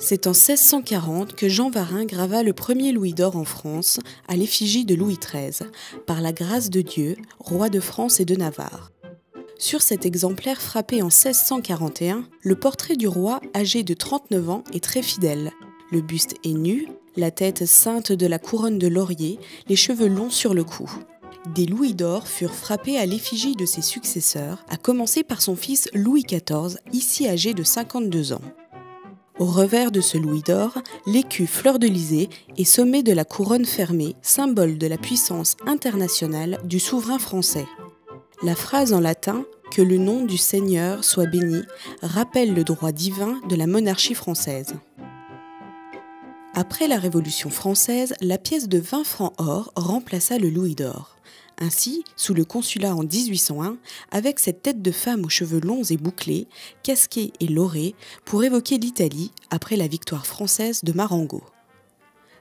C'est en 1640 que Jean Varin grava le premier louis d'or en France à l'effigie de Louis XIII, par la grâce de Dieu, roi de France et de Navarre. Sur cet exemplaire frappé en 1641, le portrait du roi âgé de 39 ans est très fidèle. Le buste est nu, la tête ceinte de la couronne de laurier, les cheveux longs sur le cou. Des louis d'or furent frappés à l'effigie de ses successeurs, à commencer par son fils Louis XIV, ici âgé de 52 ans. Au revers de ce louis d'or, l'écu fleur-de-lysée est sommé de la couronne fermée, symbole de la puissance internationale du souverain français. La phrase en latin « Que le nom du Seigneur soit béni » rappelle le droit divin de la monarchie française. Après la Révolution française, la pièce de 20 francs or remplaça le louis d'or. Ainsi, sous le Consulat en 1801, avec cette tête de femme aux cheveux longs et bouclés, casquée et laurée, pour évoquer l'Italie après la victoire française de Marengo.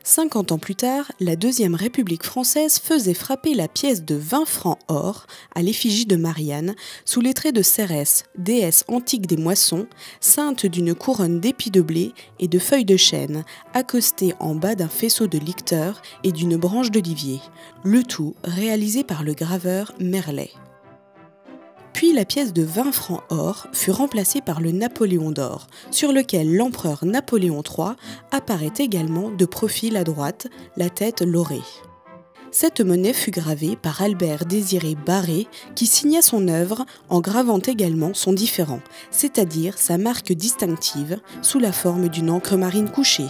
50 ans plus tard, la Deuxième République française faisait frapper la pièce de 20 francs or à l'effigie de Marianne, sous les traits de Cérès, déesse antique des moissons, ceinte d'une couronne d'épis de blé et de feuilles de chêne, accostée en bas d'un faisceau de licteurs et d'une branche d'olivier, le tout réalisé par le graveur Merlet. Puis la pièce de 20 francs or fut remplacée par le Napoléon d'or, sur lequel l'empereur Napoléon III apparaît également de profil à droite, la tête laurée. Cette monnaie fut gravée par Albert-Désiré Barré, qui signa son œuvre en gravant également son différent, c'est-à-dire sa marque distinctive, sous la forme d'une encre marine couchée.